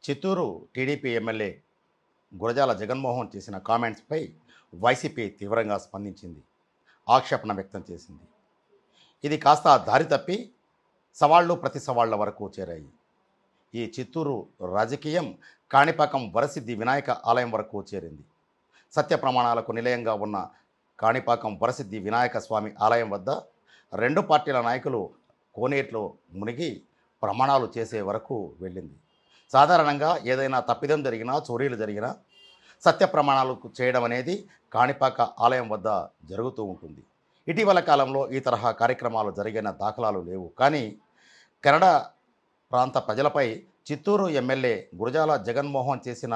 Chittoor TDP MLA Gurazala Jaganmohan చేసిన కామెంట్స్పై YCP తీవ్రంగా స్పందించింది, ఆక్షేపణ వ్యక్తం చేసింది. ఇది కాస్త దారి తప్పి సవాళ్లు ప్రతి సవాళ్ల వరకు చేరాయి. ఈ చిత్తూరు రాజకీయం కాణిపాకం వరసిద్ధి వినాయక ఆలయం వరకు చేరింది. సత్య ప్రమాణాలకు నిలయంగా ఉన్న కాణిపాకం వరసిద్ధి వినాయక స్వామి ఆలయం వద్ద రెండు పార్టీల నాయకులు కోనేట్లో మునిగి ప్రమాణాలు చేసే వరకు వెళ్ళింది. సాధారణంగా ఏదైనా తప్పిదం జరిగినా, చోరీలు జరిగినా సత్య ప్రమాణాలు చేయడం అనేది కాణిపాక ఆలయం వద్ద జరుగుతూ ఉంటుంది. ఇటీవల కాలంలో ఈ తరహా కార్యక్రమాలు జరిగిన దాఖలాలు లేవు. కానీ కెనడా ప్రాంత ప్రజలపై చిత్తూరు ఎమ్మెల్యే గురజాల జగన్మోహన్ చేసిన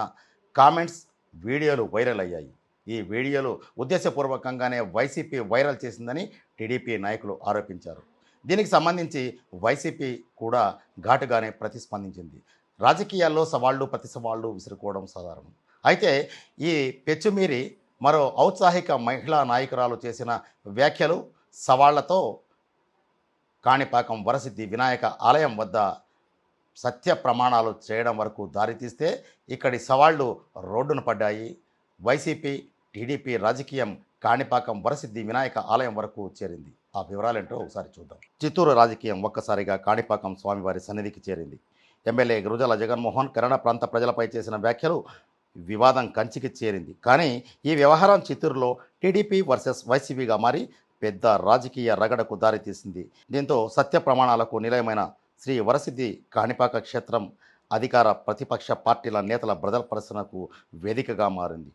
కామెంట్స్, వీడియోలు వైరల్ అయ్యాయి. ఈ వీడియోలు ఉద్దేశపూర్వకంగానే వైసీపీ వైరల్ చేసిందని టీడీపీ నాయకులు ఆరోపించారు. దీనికి సంబంధించి వైసీపీ కూడా ఘాటుగానే ప్రతిస్పందించింది. రాజకీయాల్లో సవాళ్లు ప్రతి సవాళ్లు విసురుకోవడం సాధారణం. అయితే ఈ పెచ్చుమీరి మరో ఔత్సాహిక మహిళా నాయకురాలు చేసిన వ్యాఖ్యలు సవాళ్లతో కాణిపాకం వరసిద్ధి వినాయక ఆలయం వద్ద సత్య ప్రమాణాలు చేయడం వరకు దారితీస్తే ఇక్కడి సవాళ్లు రోడ్డున పడ్డాయి. వైసీపీ టీడీపీ రాజకీయం కాణిపాకం వరసిద్ధి వినాయక ఆలయం వరకు చేరింది. ఆ వివరాలేంటో ఒకసారి చూద్దాం. చిత్తూరు రాజకీయం ఒక్కసారిగా కాణిపాకం స్వామివారి సన్నిధికి చేరింది. ఎమ్మెల్యే గురజాల జగన్మోహన్ కెనడా ప్రాంత ప్రజలపై చేసిన వ్యాఖ్యలు వివాదం కంచికి చేరింది. కానీ ఈ వ్యవహారం చిత్తూరులో టీడీపీ వర్సెస్ వైసీపీగా మారి పెద్ద రాజకీయ రగడకు దారితీసింది. దీంతో సత్య ప్రమాణాలకు నిలయమైన శ్రీ వరసిద్ధి కాణిపాక క్షేత్రం అధికార ప్రతిపక్ష పార్టీల నేతల ప్రదర్శనకు వేదికగా మారింది.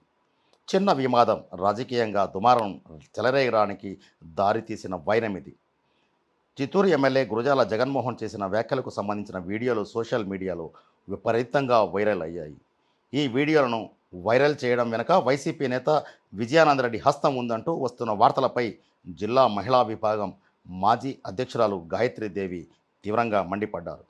చిన్న వివాదం రాజకీయంగా దుమారం చెలరేగడానికి దారితీసిన వైనం ఇది. చిత్తూరు ఎమ్మెల్యే గురజాల జగన్మోహన్ చేసిన వ్యాఖ్యలకు సంబంధించిన వీడియోలు సోషల్ మీడియాలో విపరీతంగా వైరల్ అయ్యాయి. ఈ వీడియోలను వైరల్ చేయడం వెనుక వైసీపీ నేత విజయానందరెడ్డి హస్తం ఉందంటూ వస్తున్న వార్తలపై జిల్లా మహిళా విభాగం మాజీ అధ్యక్షురాలు గాయత్రీదేవి తీవ్రంగా మండిపడ్డారు.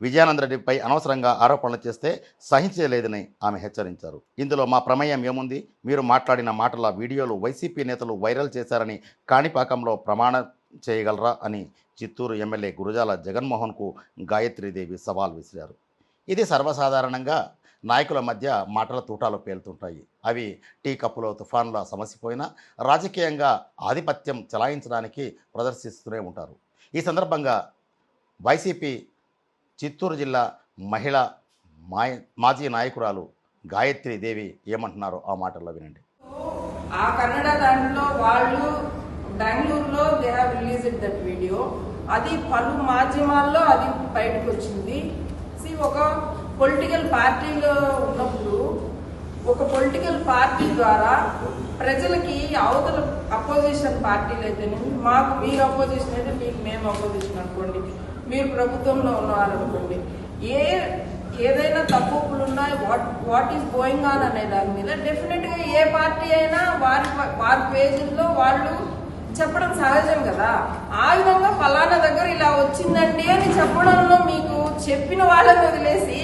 విజయానందరెడ్డిపై అనవసరంగా ఆరోపణలు చేస్తే సహించలేదని ఆమె హెచ్చరించారు. ఇందులో మా ప్రమేయం ఏముంది? మీరు మాట్లాడిన మాటల వీడియోలు వైసీపీ నేతలు వైరల్ చేశారని కాణిపాకంలో ప్రమాణం చేయగలరా అని చిత్తూరు ఎమ్మెల్యే గురజాల జగన్మోహన్కు గాయత్రీదేవి సవాల్ విసిరారు. ఇది సర్వసాధారణంగా నాయకుల మధ్య మాటల తూటాలు పేలుతుంటాయి. అవి టీ కప్పులో తుఫాన్లా సమసిపోయినా రాజకీయంగా ఆధిపత్యం చెలాయించడానికి ప్రదర్శిస్తూనే ఉంటారు. ఈ సందర్భంగా వైసీపీ చిత్తూరు జిల్లా మహిళా మాజీ నాయకురాలు గాయత్రీదేవి ఏమంటున్నారో ఆ మాటల్లో వినండి. ఆ కన్నడ దాంట్లో వాళ్ళు బెంగళూరులో they have released that video. అది పలు మాధ్యమాల్లో అది బయటకు వచ్చింది. ఒక పొలిటికల్ పార్టీలో ఉన్నప్పుడు ఒక పొలిటికల్ పార్టీ ద్వారా ప్రజలకి అవతల అపోజిషన్ పార్టీలు అయితేనేమి, మాకు మీరు అపోజిషన్ అయితే మీకు మేము అపోజిషన్ అనుకోండి, మీరు ప్రభుత్వంలో ఉన్నవారనుకోండి, ఏదైనా తప్పులు ఉన్నాయి, వాట్ ఈస్ గోయింగ్ ఆన్ అనే దాని మీద డెఫినెట్గా ఏ పార్టీ అయినా వారి పేజీల్లో వాళ్ళు చెప్పడం సహజం కదా. ఆ విధంగా ఫలానా దగ్గర ఇలా వచ్చిందండి అని చెప్పడంలో మీకు చెప్పిన వాళ్ళని వదిలేసి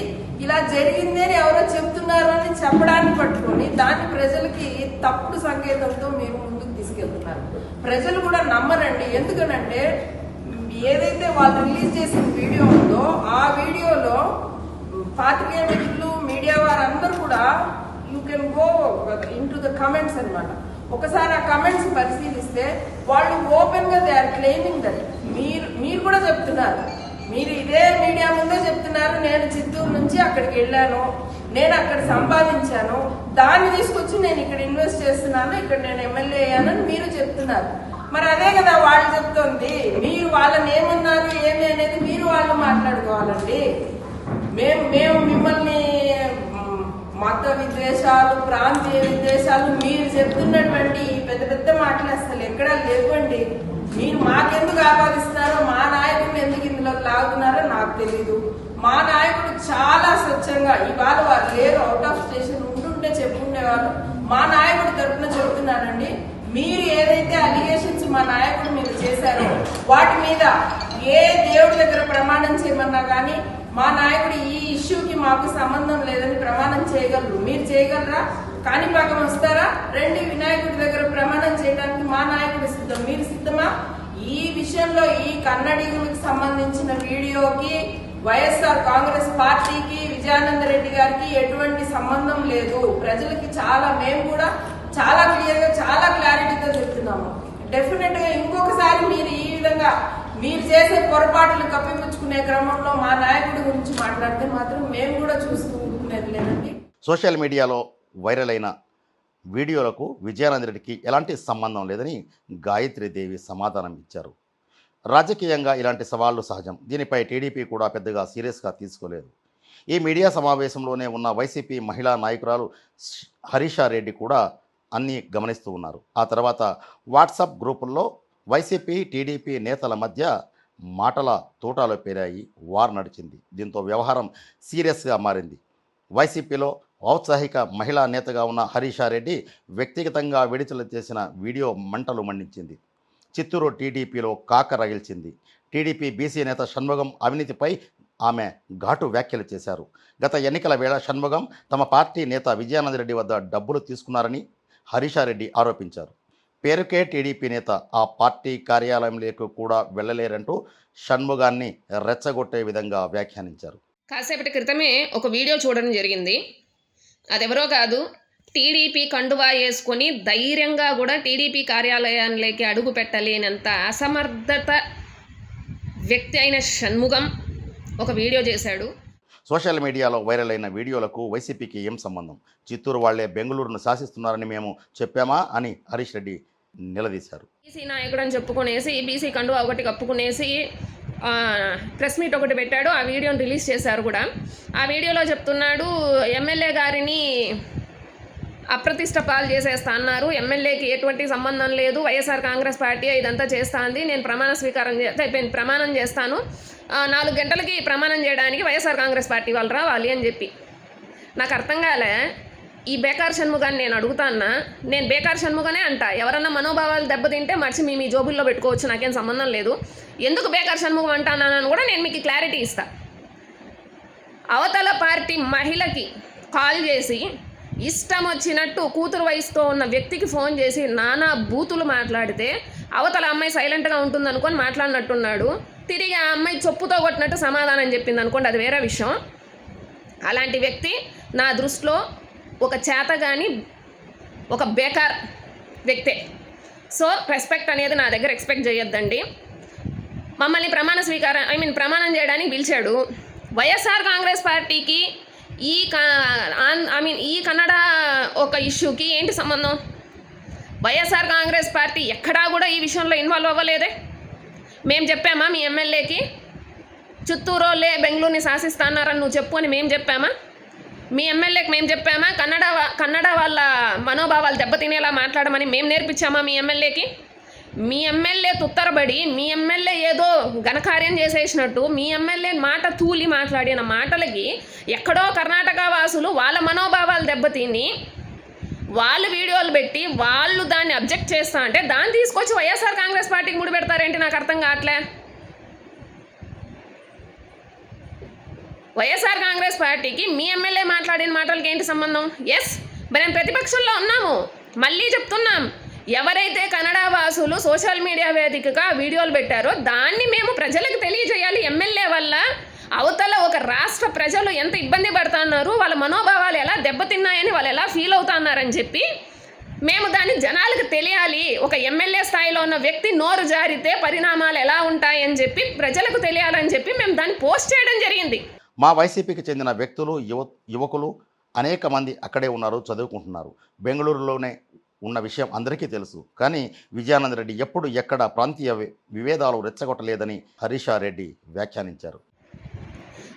ఇలా జరిగింది అని ఎవరో చెప్తున్నారు అని చెప్పడాన్ని పట్టుకొని దాన్ని ప్రజలకి తప్పుడు సంకేతంతో మీరు ముందుకు తీసుకెళ్తున్నారు. ప్రజలు కూడా నమ్మరండి. ఎందుకనంటే ఏదైతే వాళ్ళు రిలీజ్ చేసిన వీడియో ఉందో ఆ వీడియోలో పాత్రికేయ మిత్రులు, మీడియా వారందరూ కూడా you can go in to the comments అనమాట. ఒకసారి ఆ కమెంట్స్ పరిశీలిస్తే వాళ్ళు ఓపెన్ గా దే ఆర్ క్లెయిమింగ్ దట్ మీరు కూడా చెప్తున్నారు, మీరు ఇదే మీడియా ముందే చెప్తున్నారు, నేను చిత్తూరు నుంచి అక్కడికి వెళ్ళాను, నేను అక్కడ సంపాదించాను, దాన్ని తీసుకొచ్చి నేను ఇక్కడ ఇన్వెస్ట్ చేస్తున్నాను, ఇక్కడ నేను ఎమ్మెల్యే అయ్యానని మీరు చెప్తున్నారు. మరి అదే కదా వాళ్ళు చెప్తోంది. మీరు వాళ్ళని ఏమన్నారు ఏమి అనేది మీరు వాళ్ళు మాట్లాడుకోవాలండి. మేము మిమ్మల్ని మత విద్వేషాలు, ప్రాంతీయ విద్వేషాలు మీరు చెప్తున్నటువంటి పెద్ద పెద్ద మాటలు అసలు ఎక్కడా లేవండి. మీరు మాకెందుకు ఆపాదిస్తున్నారో, మా నాయకుడిని ఎందుకు ఇందులోకి లాగుతున్నారో నాకు తెలీదు. మా నాయకుడు చాలా స్వచ్ఛంగా, ఇవాళ వారు లేరు, అవుట్ ఆఫ్ స్టేషన్ ఉంటుంటే చెప్పుకునేవాళ్ళు, మా నాయకుడు తరఫున చెబుతున్నానండి, మీరు ఏదైతే అలిగేషన్స్ మా నాయకుడు మీద చేశారో వాటి మీద ఏ దేవుడి దగ్గర ప్రమాణం చేయమన్నా కానీ మా నాయకుడు ఈ ఇష్యూకి మాకు సంబంధం లేదని ప్రమాణం చేయగలరు. మీరు చేయగలరా? కాణిపాకం వస్తారా? రండి, వినాయకుడి దగ్గర ప్రమాణం చేయడానికి మా నాయకుడు సిద్ధం, మీరు సిద్ధమా? ఈ విషయంలో ఈ కన్నడిగులకు సంబంధించిన వీడియోకి వైఎస్ఆర్ కాంగ్రెస్ పార్టీకి విజయానంద రెడ్డి గారికి ఎటువంటి సంబంధం లేదు. ప్రజలకి మేము కూడా చాలా క్లియర్ గా చాలా క్లారిటీతో చెప్తున్నాము. డెఫినెట్ గా ఇంకొకసారి మీరు ఈ విధంగా మీరు చేసే పొరపాట్లు కప్పిపుచ్చుకునే క్రమంలో మా నాయకుడి గురించి మాట్లాడితే మాత్రం మేము కూడా చూస్తూ ఊరుకునేది లేదండి. సోషల్ మీడియాలో వైరల్ అయిన వీడియోలకు విజయానంద రెడ్డికి ఎలాంటి సంబంధం లేదని గాయత్రీదేవి సమాధానం ఇచ్చారు. రాజకీయంగా ఇలాంటి సవాళ్లు సహజం. దీనిపై టీడీపీ కూడా పెద్దగా సీరియస్గా తీసుకోలేదు. ఈ మీడియా సమావేశంలోనే ఉన్న వైసీపీ మహిళా నాయకురాలు హరీషా రెడ్డి కూడా అన్నీ గమనిస్తూ ఉన్నారు. ఆ తర్వాత వాట్సాప్ గ్రూపుల్లో వైసీపీ టీడీపీ నేతల మధ్య మాటల తూటాలు పేరాయి, వార్ నడిచింది. దీంతో వ్యవహారం సీరియస్గా మారింది. వైసీపీలో ఔత్సాహిక మహిళా నేతగా ఉన్న హరీషా రెడ్డి వ్యక్తిగతంగా విడుదల చేసిన వీడియో మంటలు మండించింది. చిత్తూరు టీడీపీలో కాక రగిల్చింది. టీడీపీ బీసీ నేత షణ్ముగం అవినీతిపై ఆమె ఘాటు వ్యాఖ్యలు చేశారు. గత ఎన్నికల వేళ షణ్ముగం తమ పార్టీ నేత విజయానంద రెడ్డి వద్ద డబ్బులు తీసుకున్నారని హరీషా రెడ్డి ఆరోపించారు. పేరుకే టీడీపీ నేత ఆ పార్టీ కార్యాలయంలోకి కూడా వెళ్ళలేరంటూ షణ్ముగాన్ని రెచ్చగొట్టే విధంగా వ్యాఖ్యానించారు. కాసేపటి క్రితమే ఒక వీడియో చూడడం జరిగింది. అదెవరో కాదు, టీడీపీ కండువా వేసుకొని ధైర్యంగా కూడా టీడీపీ కార్యాలయంలోకి అడుగు పెట్టలేనంత అసమర్థత వ్యక్తి అయిన షణ్ముగం ఒక వీడియో చేశాడు. సోషల్ మీడియాలో వైరల్ అయిన వీడియోలకు వైసీపీకి ఏం సంబంధం? చిత్తూరు వాళ్లే బెంగళూరును శాసిస్తున్నారని మేము చెప్పామా అని హరీష్ రెడ్డి నిలదీశారు. బీసీ నాయకుడు అని చెప్పుకునేసి బీసీ కండువా ఒకటి కప్పుకునేసి ప్రెస్ మీట్ ఒకటి పెట్టాడు. ఆ వీడియోని రిలీజ్ చేశారు కూడా. ఆ వీడియోలో చెప్తున్నాడు, ఎమ్మెల్యే గారిని అప్రతిష్ట పాలు చేసేస్తా అన్నారు. ఎమ్మెల్యేకి ఎటువంటి సంబంధం లేదు. వైఎస్ఆర్ కాంగ్రెస్ పార్టీ ఇదంతా చేస్తా ఉంది. నేను ప్రమాణం చేస్తాను. 4 గంటలకి ప్రమాణం చేయడానికి వైఎస్ఆర్ కాంగ్రెస్ పార్టీ వాళ్ళు రావాలి అని చెప్పి. నాకు అర్థం కాలే. ఈ బేకార్ షణ్ముగాన్ని నేను అడుగుతాన్నా, నేను బేకార్ షణ్ముగానే అంట. ఎవరన్నా మనోభావాలు దెబ్బతింటే మర్చి మీ జోబుల్లో పెట్టుకోవచ్చు, నాకేం సంబంధం లేదు. ఎందుకు బేకార్ షణ్ముగం అంటానని కూడా నేను మీకు క్లారిటీ ఇస్తా. అవతల పార్టీ మహిళకి కాల్ చేసి ఇష్టం వచ్చినట్టు కూతురు వయసుతో ఉన్న వ్యక్తికి ఫోన్ చేసి నానా బూతులు మాట్లాడితే అవతల అమ్మాయి సైలెంట్గా ఉంటుంది అనుకొని మాట్లాడినట్టున్నాడు. తిరిగి ఆ అమ్మాయి చొప్పుతో కొట్టినట్టు సమాధానం చెప్పింది అనుకోండి, అది వేరే విషయం. అలాంటి వ్యక్తి నా దృష్టిలో ఒక చేతగాని ఒక బేకార్ వ్యక్తే. సో రెస్పెక్ట్ అనేది నా దగ్గర ఎక్స్పెక్ట్ చేయొద్దండి. మమ్మల్ని ప్రమాణం చేయడానికి పిలిచాడు. వైఎస్ఆర్ కాంగ్రెస్ పార్టీకి ఈ కన్నడ ఒక ఇష్యూకి ఏంటి సంబంధం? వైఎస్ఆర్ కాంగ్రెస్ పార్టీ ఎక్కడా కూడా ఈ విషయంలో ఇన్వాల్వ్ అవ్వలేదే. మేము చెప్పామా మీ ఎమ్మెల్యేకి చిత్తూరులే బెంగళూరుని శాసిస్తున్నారని నువ్వు చెప్పు అని మేము చెప్పామా? మీ ఎమ్మెల్యేకి మేము చెప్పామా కన్నడ వాళ్ళ మనోభావాలు దెబ్బతినేలా మాట్లాడమని మేము నేర్పించామా మీ ఎమ్మెల్యేకి? మీ ఎమ్మెల్యే తుత్తరబడి మీ ఎమ్మెల్యే ఏదో ఘనకార్యం చేసేసినట్టు మీ ఎమ్మెల్యే మాట తూలి మాట్లాడిన మాటలకి ఎక్కడో కర్ణాటక వాసులు వాళ్ళ మనోభావాలు దెబ్బతిని వాళ్ళు వీడియోలు పెట్టి వాళ్ళు దాన్ని అబ్జెక్ట్ చేస్తా అంటే దాన్ని తీసుకొచ్చి వైఎస్ఆర్ కాంగ్రెస్ పార్టీకి ముడి పెడతారేంటి? నాకు అర్థం కావట్లే. వైఎస్ఆర్ కాంగ్రెస్ పార్టీకి మీ ఎమ్మెల్యే మాట్లాడిన మాటలకి ఏంటి సంబంధం? ఎస్, మేము ప్రతిపక్షంలో ఉన్నాము. మళ్ళీ చెప్తున్నాం, ఎవరైతే కన్నడ వాసులు సోషల్ మీడియా వేదికగా వీడియోలు పెట్టారో దాన్ని మేము ప్రజలకు తెలియజేయాలి. ఎమ్మెల్యే వల్ల అవతల ఒక రాష్ట్ర ప్రజలు ఎంత ఇబ్బంది పడుతున్నారు, వాళ్ళ మనోభావాలు ఎలా దెబ్బతిన్నాయని వాళ్ళు ఎలా ఫీల్ అవుతున్నారని చెప్పి మేము దాన్ని జనాలకు తెలియాలి. ఒక ఎమ్మెల్యే స్థాయిలో ఉన్న వ్యక్తి నోరు జారితే పరిణామాలు ఎలా ఉంటాయని చెప్పి ప్రజలకు తెలియాలని చెప్పి మేము దాన్ని పోస్ట్ చేయడం జరిగింది. మా వైసీపీకి చెందిన వ్యక్తులు యువకులు అనేక మంది అక్కడే ఉన్నారు, చదువుకుంటున్నారు. బెంగళూరులోనే ఉన్న విషయం అందరికీ తెలుసు. కానీ విజయానంద రెడ్డి ఎప్పుడు ఎక్కడ ప్రాంతీయ విభేదాలు రెచ్చగొట్టలేదని హరీషా రెడ్డి వ్యాఖ్యానించారు.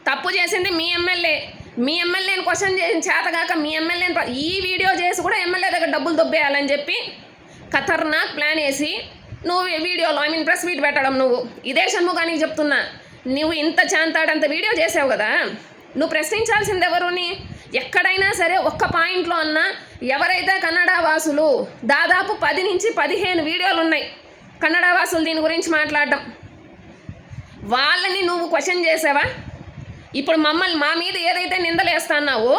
తప్పు చేసింది మీ ఎమ్మెల్యేని క్వశ్చన్ చేసిన చేతగాక మీ ఎమ్మెల్యేని ఈ వీడియో చేసి కూడా ఎమ్మెల్యే దగ్గర డబ్బులు దొబ్బేయాలని చెప్పి ఖతర్నాక్ ప్లాన్ వేసి నువ్వు వీడియోలో ప్రెస్ మీట్ పెట్టడం. నువ్వు ఇదే షణ్ముగానికి చెప్తున్నా, నువ్వు ఇంత చాంతాడంత వీడియో చేసావు కదా, నువ్వు ప్రశ్నించాల్సింది ఎవరుని? ఎక్కడైనా సరే ఒక్క పాయింట్లో అన్నా ఎవరైతే కన్నడ వాసులు దాదాపు 10 నుంచి 15 వీడియోలు ఉన్నాయి కన్నడ వాసులు దీని గురించి మాట్లాడడం, వాళ్ళని నువ్వు క్వశ్చన్ చేసావా? ఇప్పుడు మా మీద ఏదైతే నిందలేస్తున్నావో,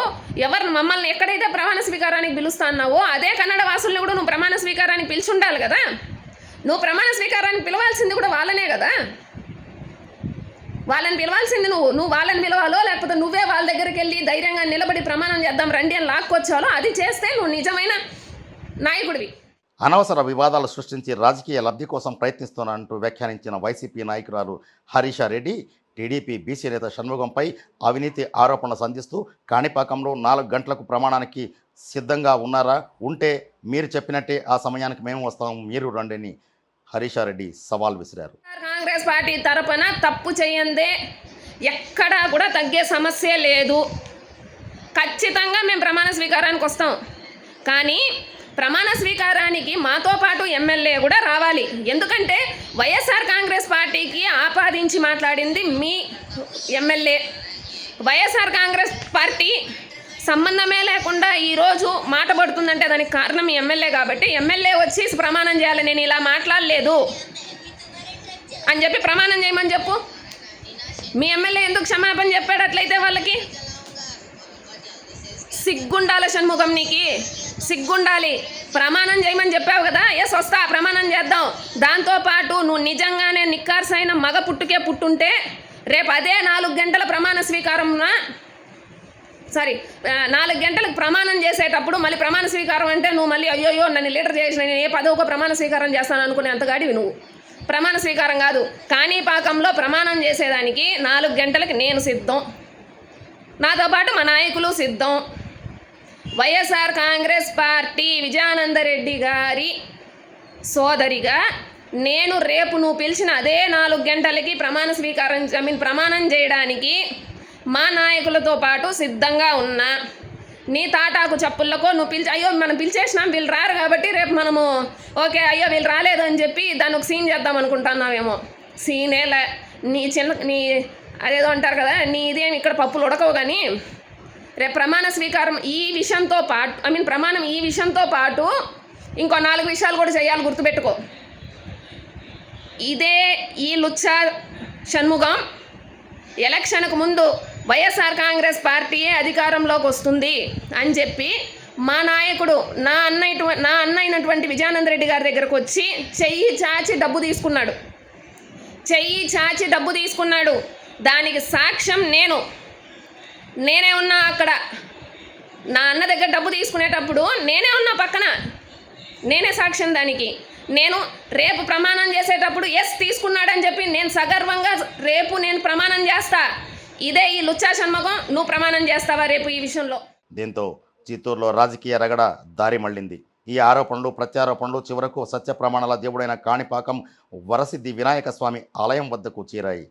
మమ్మల్ని ఎక్కడైతే ప్రమాణ స్వీకారానికి పిలుస్తున్నావో అదే కన్నడ వాసుల్ని కూడా నువ్వు ప్రమాణ స్వీకారానికి పిలిచుండాలి కదా. నువ్వు ప్రమాణ స్వీకారానికి పిలవాల్సింది కూడా వాళ్ళనే కదా. వాళ్ళని పిలవాల్సింది నువ్వు వాళ్ళని పిలవాలో లేకపోతే నువ్వే వాళ్ళ దగ్గరికి వెళ్ళి ధైర్యంగా నిలబడి ప్రమాణం చేద్దాం రండి అని లాక్కొచ్చాలో అది చేస్తే నువ్వు నిజమైన నాయకుడివి. అనవసర వివాదాలు సృష్టించి రాజకీయ లబ్ధి కోసం ప్రయత్నిస్తున్నానంటూ వ్యాఖ్యానించిన వైసీపీ నాయకురాలు హరీషా రెడ్డి టీడీపీ బీసీ నేత షణ్ముగంపై అవినీతి ఆరోపణలు సంధిస్తూ కాణిపాకంలో 4 గంటలకు ప్రమాణానికి సిద్ధంగా ఉన్నారా? ఉంటే మీరు చెప్పినట్టే ఆ సమయానికి మేము వస్తాం, మీరు రండిని హరీషా రెడ్డి సవాల్ విసిరారు. కాంగ్రెస్ పార్టీ తరపున తప్పు చేయందే ఎక్కడా కూడా తగ్గే సమస్య లేదు. ఖచ్చితంగా మేము ప్రమాణ స్వీకారానికి వస్తాం. కానీ ప్రమాణ స్వీకారానికి మాతో పాటు ఎమ్మెల్యే కూడా రావాలి. ఎందుకంటే వైఎస్ఆర్ కాంగ్రెస్ పార్టీకి ఆపాదించి మాట్లాడింది మీ ఎమ్మెల్యే. వైఎస్ఆర్ కాంగ్రెస్ పార్టీ సంబంధమే లేకుండా ఈరోజు మాట పడుతుందంటే దానికి కారణం మీ ఎమ్మెల్యే. కాబట్టి ఎమ్మెల్యే వచ్చి ప్రమాణం చేయాలి, నేను ఇలా మాట్లాడలేదు అని చెప్పి ప్రమాణం చేయమని చెప్పు. మీ ఎమ్మెల్యే ఎందుకు క్షమాపణ చెప్పాడు? అట్లయితే వాళ్ళకి సిగ్గుండాలి. షణ్ముగం నీకు సిగ్గుండాలి. ప్రమాణం చేయమని చెప్పావు కదా, ఎస్ వస్తా, ప్రమాణం చేద్దాం. దాంతోపాటు నువ్వు నిజంగానే నిక్కార్సైన మగ పుట్టుకే పుట్టుంటే రేపు అదే 4 గంటల ప్రమాణ స్వీకారంన 4 గంటలకు ప్రమాణం చేసేటప్పుడు మళ్ళీ ప్రమాణ స్వీకారం అంటే నువ్వు మళ్ళీ అయ్యో నన్ను లీడర్ చేసిన నేను ఏ పదవికో ప్రమాణ స్వీకారం చేస్తాను అనుకునే అంతగాడివి నువ్వు. ప్రమాణ స్వీకారం కాదు, కాణిపాకంలో ప్రమాణం చేసేదానికి 4 గంటలకు నేను సిద్ధం, నాతో పాటు మా నాయకులు సిద్ధం. వైఎస్ఆర్ కాంగ్రెస్ పార్టీ విజయానందరెడ్డి గారి సోదరిగా నేను రేపు నువ్వు పిలిచిన అదే 4 గంటలకి ప్రమాణం చేయడానికి మా నాయకులతో పాటు సిద్ధంగా ఉన్నా. నీ తాటాకు చప్పుళ్ళకో నువ్వు అయ్యో మనం పిలిచేసినాం వీళ్ళు రారు కాబట్టి రేపు మనము ఓకే అయ్యో వీళ్ళు రాలేదు అని చెప్పి దాన్ని ఒక సీన్ చేద్దాం అనుకుంటున్నావేమో. సీనేలా నీ అదేదో అంటారు కదా, నీ ఇదేమి ఇక్కడ పప్పులు ఉడకవు. కానీ రేపు ప్రమాణ స్వీకారం ఈ విషయంతో పాటు ప్రమాణం ఈ విషయంతో పాటు ఇంకో 4 విషయాలు కూడా చేయాలి, గుర్తుపెట్టుకో. ఇదే ఈ లుచ్చా షణ్ముగం ఎలక్షన్కు ముందు వైఎస్ఆర్ కాంగ్రెస్ పార్టీయే అధికారంలోకి వస్తుంది అని చెప్పి మా నాయకుడు నా అన్న అయినటువంటి విజయానందరెడ్డి గారి దగ్గరకు వచ్చి చెయ్యి చాచి డబ్బు తీసుకున్నాడు. దానికి సాక్ష్యం నేనే ఉన్నా అక్కడ. నా అన్న దగ్గర డబ్బు తీసుకునేటప్పుడు నేనే ఉన్నా పక్కన, నేనే సాక్ష్యం దానికి. నేను రేపు ప్రమాణం చేసేటప్పుడు ఎస్ తీసుకున్నాడని చెప్పి నేను సగర్వంగా రేపు నేను ప్రమాణం చేస్తా. ఇదే ఈ లుచ్చా షణ్ముగం, నువ్వు ప్రమాణం చేస్తావా రేపు ఈ విషయంలో? దీంతో చిత్తూరులో రాజకీయ రగడ దారి మళ్లింది. ఈ ఆరోపణలు ప్రత్యారోపణలు చివరకు సత్య ప్రమాణాల దేవుడైన కాణిపాకం వరసిద్ధి వినాయక స్వామి ఆలయం వద్దకు చేరాయి.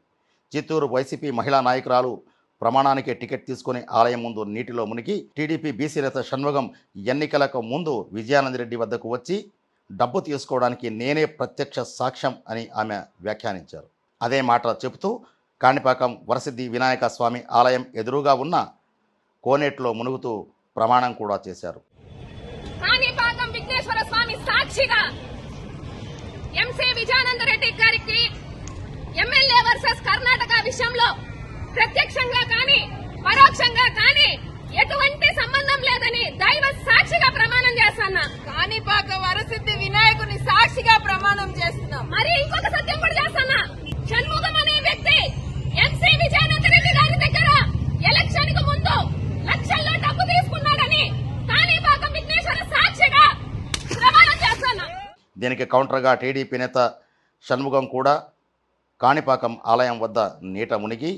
చిత్తూరు వైసీపీ మహిళా నాయకురాలు ప్రమాణానికి టికెట్ తీసుకుని ఆలయం ముందు నీటిలో మునిగి టీడీపీ బీసీ నేత షణ్ముగం ఎన్నికలకు ముందు విజయానందరెడ్డి వద్దకు వచ్చి డబ్బు తీసుకోవడానికి నేనే ప్రత్యక్ష సాక్ష్యం అని ఆమె వ్యాఖ్యానించారు. అదే మాట చెబుతూ కాణిపాకం వరసిద్ధి వినాయక స్వామి ఆలయం ఎదురుగా ఉన్న కోనేట్లో మునుగుతూ ప్రమాణం కూడా చేశారు. కాణిపాకం విఘ్నేశ్వర స్వామి సాక్షిగా ఎంసీ విజయానందరెడ్డి గారికి ఎమ్మెల్యే వర్సెస్ కర్ణాటక విషయంలో ప్రత్యక్షంగా కానీ పరోక్షంగా కానీ ఎటువంటి సంబంధం లేదని దైవ సాక్షిగా ప్రమాణం చేస్తున్నా. కాణిపాక వరసిద్ధి వినాయకుని సాక్షిగా ప్రమాణం చేస్తున్నాం. మరి ఇంకొక సత్యం కూడా చేస్తున్నా. షణ్ముగం అనే వ్యక్తి ఎంసీ విజయానందరెడ్డి గారి దగ్గర ఎలక్షన్ కు ముందు లక్షల్లో డబ్బు తీసుకున్నాడని కాణిపాకం విఘ్నేశ్వర సాక్షిగా ప్రమాణం చేస్తున్నా. దీనికి కౌంటర్గా టీడీపీ నేత షణ్ముగం కూడా కాణిపాకం ఆలయం వద్ద నీట మునిగి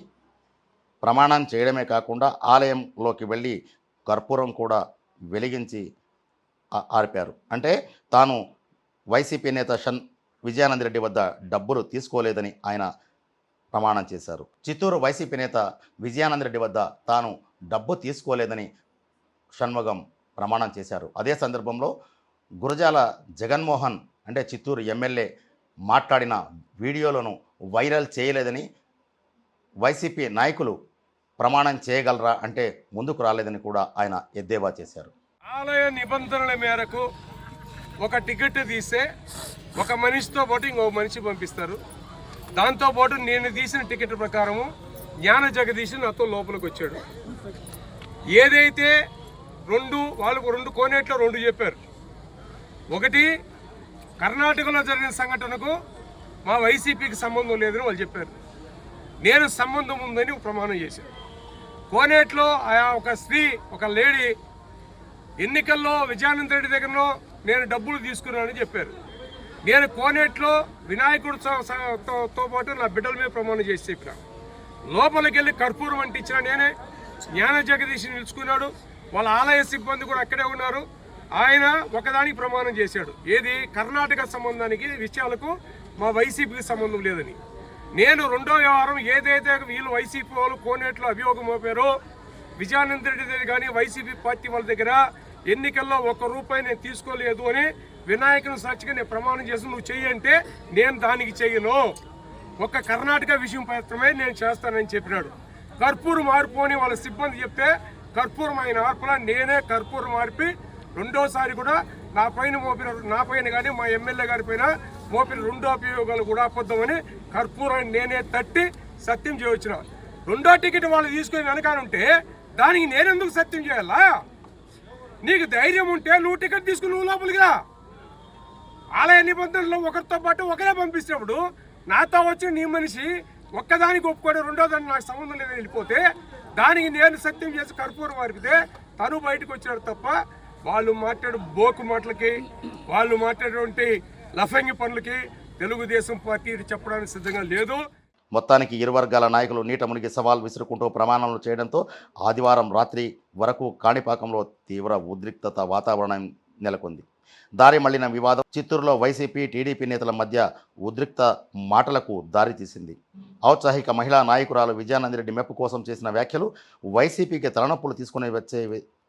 ప్రమాణం చేయడమే కాకుండా ఆలయంలోకి వెళ్ళి కర్పూరం కూడా వెలిగించి ఆర్పారు. అంటే తాను వైసీపీ నేత విజయానందరెడ్డి వద్ద డబ్బులు తీసుకోలేదని ఆయన ప్రమాణం చేశారు. చిత్తూరు వైసీపీ నేత విజయానందరెడ్డి వద్ద తాను డబ్బు తీసుకోలేదని షణ్ముగం ప్రమాణం చేశారు. అదే సందర్భంలో గురజాల జగన్మోహన్ అంటే చిత్తూరు ఎమ్మెల్యే మాట్లాడిన వీడియోలను వైరల్ చేయలేదని వైసీపీ నాయకులు ప్రమాణం చేయగలరా అంటే ముందుకు రాలేదని కూడా ఆయన ఎద్దేవా చేశారు. ఆలయ నిబంధనల మేరకు ఒక టికెట్ తీస్తే ఒక మనిషితో పాటు ఇంకో మనిషి పంపిస్తారు. దాంతోపాటు నేను తీసిన టికెట్ ప్రకారము జ్ఞాన జగదీష్ నాతో లోపలికి వచ్చాడు. ఏదైతే వాళ్ళకు 2 కోనేట్లో 2 చెప్పారు. ఒకటి కర్ణాటకలో జరిగిన సంఘటనకు మా వైసీపీకి సంబంధం లేదని వాళ్ళు చెప్పారు. నేను సంబంధం ఉందని ప్రమాణం చేశాను. కోనేట్లో ఒక స్త్రీ, ఒక లేడీ ఎన్నికల్లో విజయానంద రెడ్డి దగ్గరలో నేను డబ్బులు తీసుకున్నానని చెప్పారు. నేను కోనేట్లో వినాయకుడితో పాటు నా బిడ్డల మీద ప్రమాణం చేసి చెప్పిన. లోపలికి వెళ్ళి కర్పూరం అంటించిన నేనే. జ్ఞాన జగదీష్ నిలుచుకున్నాడు, వాళ్ళ ఆలయ సిబ్బంది కూడా అక్కడే ఉన్నారు. ఆయన ఒకదానికి ప్రమాణం చేశాడు, ఏది కర్ణాటక సంబంధానికి విషయాలకు మా వైసీపీకి సంబంధం లేదని. నేను రెండో వ్యవహారం ఏదైతే వీళ్ళు వైసీపీ వాళ్ళు కోనేట్లో అభియోగం మోపారో విజయానంద రెడ్డి దగ్గర కానీ వైసీపీ పార్టీ వాళ్ళ దగ్గర ఎన్నికల్లో ₹1 నేను తీసుకోలేదు అని వినాయకుని సాక్షిగా నేను ప్రమాణం చేసి నువ్వు చెయ్యంటే నేను దానికి చెయ్యను, ఒక్క కర్ణాటక విషయం మాత్రమే నేను చేస్తానని చెప్పినాడు. కర్పూరం మార్పు అని వాళ్ళ సిబ్బంది చెప్తే కర్పూరం ఆయన మార్పులా నేనే కర్పూరం మార్పి రెండోసారి కూడా నా పైన కానీ మా ఎమ్మెల్యే గారి పైన మోపిన 2 అభియోగాలు కూడా అబద్ధమని కర్పూరాన్ని నేనే తట్టి సత్యం చేయవచ్చిన. 2వ టికెట్ వాళ్ళు తీసుకుని వెనకాలంటే దానికి నేనెందుకు సత్యం చేయాలా? నీకు ధైర్యం ఉంటే నువ్వు టికెట్ తీసుకుని నువ్వు లోపలికి రా. ఆలయ నిబంధనలు ఒకరితో పాటు ఒకరే పంపిస్తున్నప్పుడు నాతో వచ్చిన నీ మనిషి ఒక్కదానికి ఒప్పుకోవడం, రెండోదాన్ని నాకు సంబంధం లేదని వెళ్ళిపోతే దానికి నేను సత్యం చేసి కర్పూరం వారిపితే తను బయటకు వచ్చాడు తప్ప వాళ్ళు మాట్లాడు బోకు మాటలకి, వాళ్ళు మాట్లాడేటువంటి లఫంగి పనులకి తెలుగుదేశం పార్టీ చెప్పడానికి సిద్ధంగా లేదు. మొత్తానికి ఇరు వర్గాల నాయకులు నీట మునిగి సవాల్ విసురుకుంటూ ప్రమాణాలు చేయడంతో ఆదివారం రాత్రి వరకు కాణిపాకంలో తీవ్ర ఉద్రిక్తత వాతావరణం నెలకొంది. దారి మళ్లిన వివాదం చిత్తూరులో వైసీపీ టీడీపీ నేతల మధ్య ఉద్రిక్త మాటలకు దారితీసింది. ఔత్సాహిక మహిళా నాయకురాలు విజయానందరెడ్డి మెప్పు కోసం చేసిన వ్యాఖ్యలు వైసీపీకి తలనొప్పులు తీసుకుని వచ్చే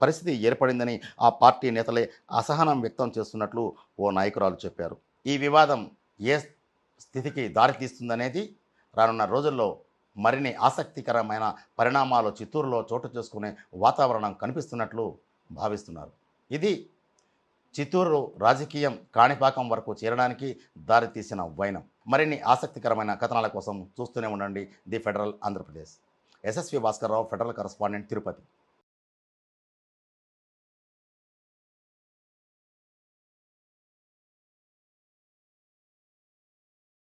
పరిస్థితి ఏర్పడిందని ఆ పార్టీ నేతలే అసహనం వ్యక్తం చేస్తున్నట్లు ఓ నాయకురాలు చెప్పారు. ఈ వివాదం ఏ స్థితికి దారితీస్తుందనేది రానున్న రోజుల్లో మరిన్ని ఆసక్తికరమైన పరిణామాలు చిత్తూరులో చోటు చేసుకునే వాతావరణం కనిపిస్తున్నట్లు భావిస్తున్నారు. ఇది చిత్తూరు రాజకీయం కాణిపాకం వరకు చేరడానికి దారితీసిన వైనం. మరిన్ని ఆసక్తికరమైన కథనాల కోసం చూస్తూనే ఉండండి the federal Andhra Pradesh. S S V Bhaskar Rao, federal correspondent, Tirupati.